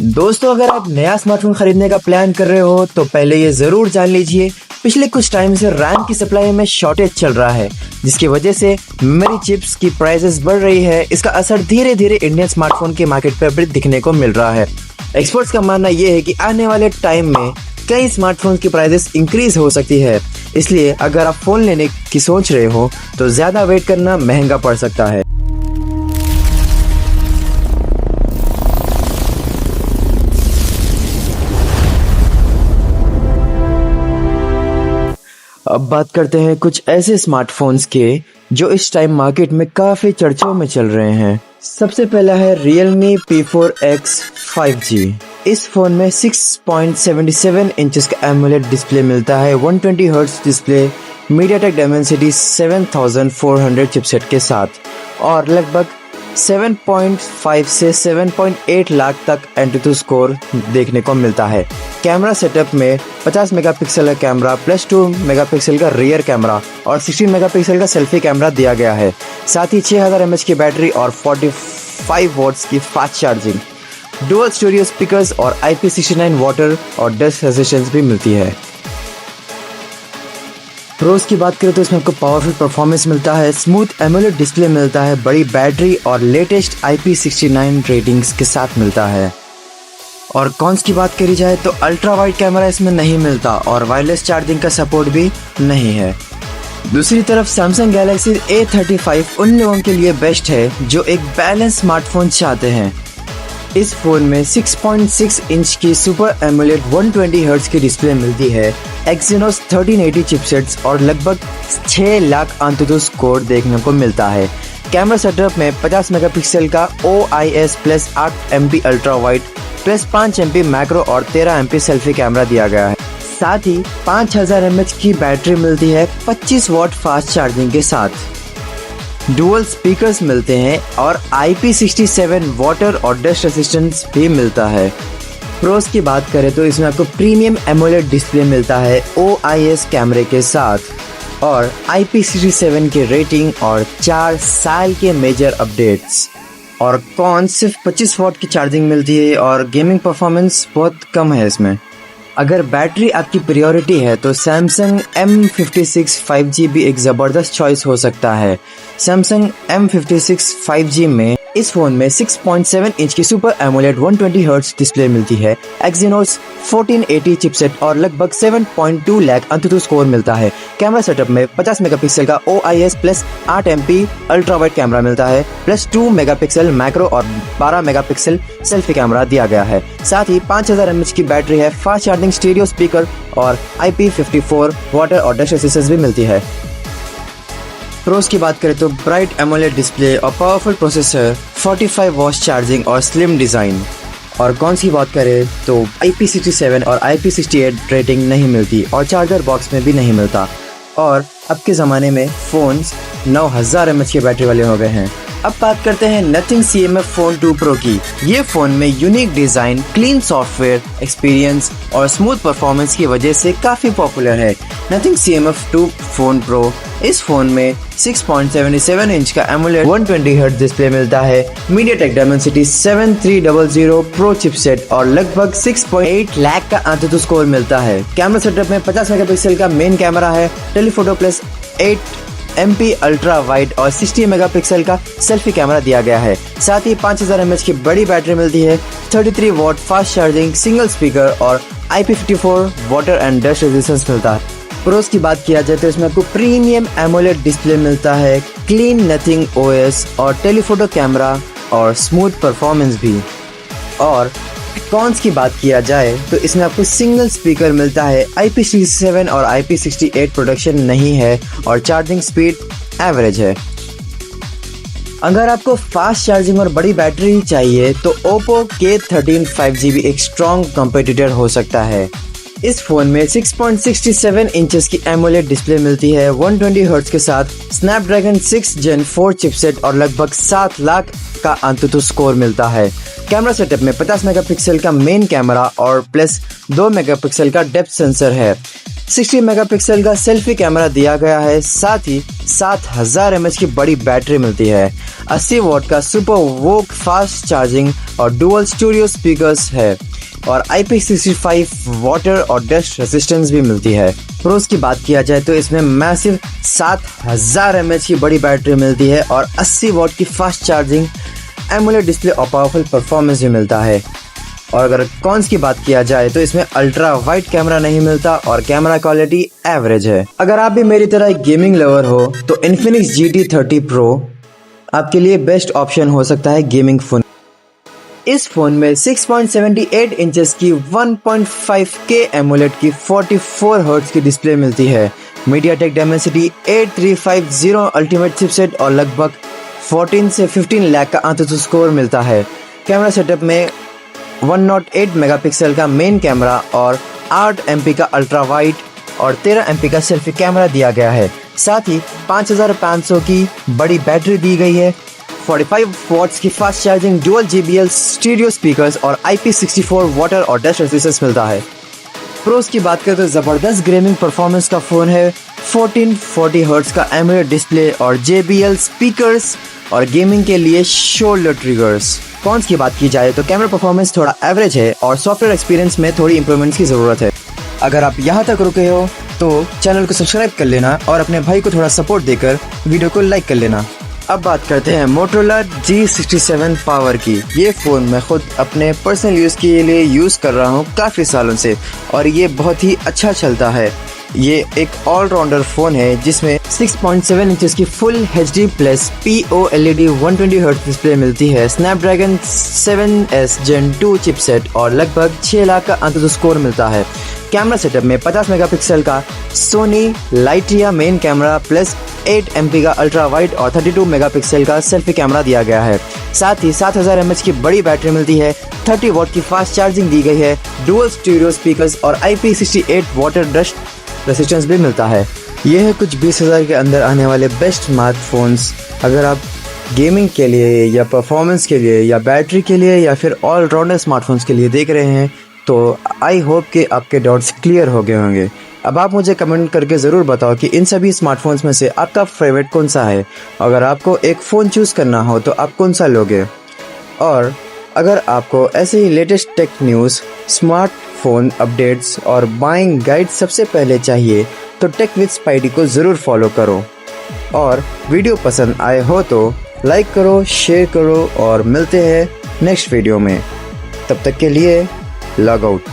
दोस्तों, अगर आप नया स्मार्टफोन खरीदने का प्लान कर रहे हो तो पहले ये जरूर जान लीजिए पिछले कुछ टाइम से रैम की सप्लाई में शॉर्टेज चल रहा है, जिसकी वजह से मेमोरी चिप्स की प्राइसेस बढ़ रही है। इसका असर धीरे धीरे इंडियन स्मार्टफोन के मार्केट पर भी दिखने को मिल रहा है। एक्सपर्ट्स का मानना यह है कि आने वाले टाइम में कई स्मार्टफोन की प्राइसेस इंक्रीज हो सकती है। इसलिए अगर आप फोन लेने की सोच रहे हो तो ज्यादा वेट करना महंगा पड़ सकता है। अब बात करते हैं कुछ ऐसे स्मार्टफोन्स के जो इस टाइम मार्केट में काफी चर्चाओं में चल रहे हैं। सबसे पहला है Realme P4X 5G। इस फोन में 6.77 इंचेस का एमोलेड डिस्प्ले मिलता है, 120 hertz display, MediaTek Dimensity 7400 chipset के साथ और लगभग 7.5 से 7.8 लाख तक एंटुटू स्कोर देखने को मिलता है। कैमरा सेटअप में 50 मेगापिक्सल का कैमरा प्लस 2 मेगापिक्सल का रियर कैमरा और 16 मेगापिक्सल का सेल्फी कैमरा दिया गया है। साथ ही 6000 mAh की बैटरी और 45 वॉट्स की fast charging, dual studio speakers और IP69 वाटर और डस्ट रेजिस्टेंस भी मिलती है। प्रोस की बात करें तो इसमें आपको पावरफुल परफॉर्मेंस मिलता है, स्मूथ एमोलेड डिस्प्ले मिलता है, बड़ी बैटरी और लेटेस्ट IP69 रेटिंग्स के साथ मिलता है। और कॉन्स की बात करी जाए तो अल्ट्रा वाइड कैमरा इसमें नहीं मिलता और वायरलेस चार्जिंग का सपोर्ट भी नहीं है। दूसरी तरफ Samsung Galaxy A35 उन लोगों के लिए बेस्ट है जो एक बैलेंस स्मार्टफोन चाहते हैं। इस फोन में 6.6 इंच की सुपर एमोलेड 120 हर्ट्ज की डिस्प्ले मिलती है, Exynos 1380 चिपसेट्स और लगभग 6 लाख एंटुटू स्कोर देखने को मिलता है। कैमरा सेटअप में 50 मेगापिक्सल का OIS plus 8 MP ultra wide plus 5 MP macro और 13 MP सेल्फी कैमरा दिया गया है। साथ ही 5000 mAh की बैटरी मिलती है 25 वॉट फास्ट चार्जिंग के साथ। डुअल स्पीकर्स मिलते हैं और IP67 वाटर और डस्ट रेजिस्टेंस भी मिलता है। प्रोस की बात करें तो इसमें आपको प्रीमियम एमोलेड डिस्प्ले मिलता है OIS कैमरे के साथ और IP67 की रेटिंग और 4 साल के मेजर अपडेट्स। और कौन सिर्फ 25 वॉट की चार्जिंग मिलती है और गेमिंग परफॉर्मेंस बहुत कम है इसमें। अगर बैटरी आपकी प्रायोरिटी है तो Samsung M56 5G भी एक ज़बरदस्त चॉइस हो सकता है। Samsung M56 5G में इस फोन में 6.7 इंच की सुपर एमोलेड 120 हर्ट्ज डिस्प्ले मिलती है, Exynos 1480 चिपसेट और लगभग 7.2 लाख एंटुटू स्कोर मिलता है। कैमरा सेटअप में 50 मेगापिक्सल का OIS plus 8 MP ultra wide camera मिलता है, प्लस 2 मेगापिक्सल मैक्रो और 12 मेगापिक्सल सेल्फी कैमरा दिया गया है। साथ ही 5000 mAh की बैटरी है, फास्ट चार्जिंग, स्टीरियो स्पीकर और IP54 वाटर और डस्ट रेजिस्टेंस भी मिलती है। प्रोस की बात करें तो ब्राइट एमोलेड डिस्प्ले और पावरफुल प्रोसेसर, 45 वॉट चार्जिंग और स्लिम डिजाइन। और कौन सी बात करें तो IP67 और IP68 रेटिंग नहीं मिलती और चार्जर बॉक्स में भी नहीं मिलता। और अब के ज़माने में फ़ोन्स 9000 mAh की बैटरी वाले हो गए हैं। अब बात करते हैं Nothing CMF Phone 2 Pro की। ये फ़ोन में unique design, clean software experience और स्मूथ परफॉर्मेंस की वजह से काफ़ी पॉपुलर है। Nothing CMF 2 Phone Pro इस फोन में 6.77 इंच का AMOLED 120 हर्ट्ज डिस्प्ले मिलता है, MediaTek Dimensity 7300 Pro चिपसेट और लगभग 6.8 लाख का एंटुटू स्कोर मिलता है। कैमरा सेटअप में 50 मेगापिक्सल का मेन कैमरा है, telephoto plus 8 MP ultra wide और 60 मेगापिक्सल का सेल्फी कैमरा दिया गया है। साथ ही 5000 mAh की बड़ी बैटरी मिलती है, 33 watt fast charging, single speaker और IP54 water and dust resistance मिलता है। प्रोस की बात किया जाए तो इसमें आपको प्रीमियम एमोलेड डिस्प्ले मिलता है, क्लीन नथिंग OS और टेलीफोटो कैमरा और स्मूथ परफॉर्मेंस भी। और कॉन्स की बात किया जाए तो इसमें आपको सिंगल स्पीकर मिलता है, IP67 और IP68 प्रोडक्शन नहीं है और चार्जिंग स्पीड एवरेज है। अगर आपको फास्ट चार्जिंग और बड़ी बैटरी चाहिए तो Oppo K13 5G भी एक स्ट्रॉन्ग कॉम्पिटिटर हो सकता है। इस फोन में 6.67 इंचेस की एमोलेड डिस्प्ले मिलती है, 120 हर्ट्ज के साथ Snapdragon 6 Gen 4 चिपसेट और लगभग 7 लाख का एंटुटू स्कोर मिलता है। कैमरा सेटअप में 50 मेगापिक्सल का मेन कैमरा और प्लस 2 मेगापिक्सल का डेप्थ सेंसर है। 60 मेगापिक्सल का सेल्फी कैमरा दिया गया है, साथ ही 7000 mAh की बड़ी बैटरी मिलती है। 80 वॉट का सुपर वोक फास्ट चार्जिंग और डुअल स्टूडियो स्पीकर्स है और IP65 वाटर और डस्ट रेजिस्टेंस भी मिलती है। प्रोस की बात किया जाए तो इसमें मैसिव 7000 mAh की बड़ी बैटरी मिलती है और 80 वॉट की फास्ट चार्जिंग, एमोलेड डिस्प्ले और पावरफुल परफॉर्मेंस भी मिलता है। और अगर कॉन्स की बात किया जाए तो इसमें अल्ट्रा वाइड कैमरा नहीं मिलता और कैमरा क्वालिटी एवरेज है। अगर आप भी मेरी तरह एक गेमिंग लवर हो तो Infinix GT30 Pro आपके लिए बेस्ट ऑप्शन हो सकता है गेमिंग फोन। इस फोन में 6.78 इंचेस की 1.5K एमोलेड की 44 हर्ट्ज की डिस्प्ले मिलती है। मीडियाटेक Dimensity 8350 अल्टीमेट चिपसेट और लगभग 14 से 15 लाख का AnTuTu स्कोर मिलता है। कैमरा सेटअप में 108 मेगापिक्सल का मेन कैमरा और 8 MP का अल्ट्रा वाइड और 13 MP का सेल्फी कैमरा दिया गया है। साथ ही 5500 की बड़ी बैटरी दी गई है, 45 वॉट्स की fast charging, dual JBL stereo speakers और IP64 वाटर और डस्ट रेजिस्टेंस मिलता है। प्रोस की बात करें तो ज़बरदस्त गेमिंग परफॉर्मेंस का फ़ोन है। 1440 हर्ट्ज का एमोलेड डिस्प्ले और JBL स्पीकर्स और गेमिंग के लिए शोल्डर ट्रिगर्स। कॉन्स की बात की जाए तो कैमरा परफॉर्मेंस थोड़ा एवरेज है और सॉफ्टवेयर एक्सपीरियंस में थोड़ी इंप्रूवमेंट्स की ज़रूरत है। अगर आप यहाँ तक रुके हो तो चैनल को सब्सक्राइब कर लेना और अपने भाई को थोड़ा सपोर्ट देकर वीडियो को लाइक कर लेना। अब बात करते हैं Motorola G67 पावर की। ये फ़ोन मैं खुद अपने पर्सनल यूज़ के लिए यूज़ कर रहा हूँ काफ़ी सालों से और ये बहुत ही अच्छा चलता है। ये एक ऑलराउंडर फ़ोन है जिसमें 6.7 इंचेस की full HD plus POLED 120 hertz display मिलती है। स्नैपड्रैगन 7S Gen 2 चिपसेट और लगभग 6 लाख का AnTuTu स्कोर मिलता है। कैमरा सेटअप में 50 मेगापिक्सल का Sony Lytia main camera plus 8 MP का अल्ट्रा वाइड और 32 मेगापिक्सल का सेल्फी कैमरा दिया गया है। साथ ही 7000 mAh की बड़ी बैटरी मिलती है, 30 वॉट की फास्ट चार्जिंग दी गई है, डुअल स्टीरियो स्पीकर्स और IP68 वाटर डस्ट रेजिस्टेंस भी मिलता है। ये है कुछ 20,000 के अंदर आने वाले बेस्ट स्मार्टफोन्स। अगर आप गेमिंग के लिए या परफॉर्मेंस के लिए या बैटरी के लिए या फिर ऑलराउंडर स्मार्टफोन्स के लिए देख रहे हैं तो आई होप कि आपके डाउट्स क्लियर हो गए होंगे। अब आप मुझे कमेंट करके ज़रूर बताओ कि इन सभी स्मार्टफोन्स में से आपका फेवरेट कौन सा है। अगर आपको एक फ़ोन चूज़ करना हो तो आप कौन सा लोगे। और अगर आपको ऐसे ही latest tech news, smartphone updates और बाइंग गाइड सबसे पहले चाहिए तो टेक विद स्पाइडी को ज़रूर फॉलो करो। और वीडियो पसंद आए हो तो लाइक करो, शेयर करो और मिलते हैं नेक्स्ट वीडियो में। तब तक के लिए लॉग आउट।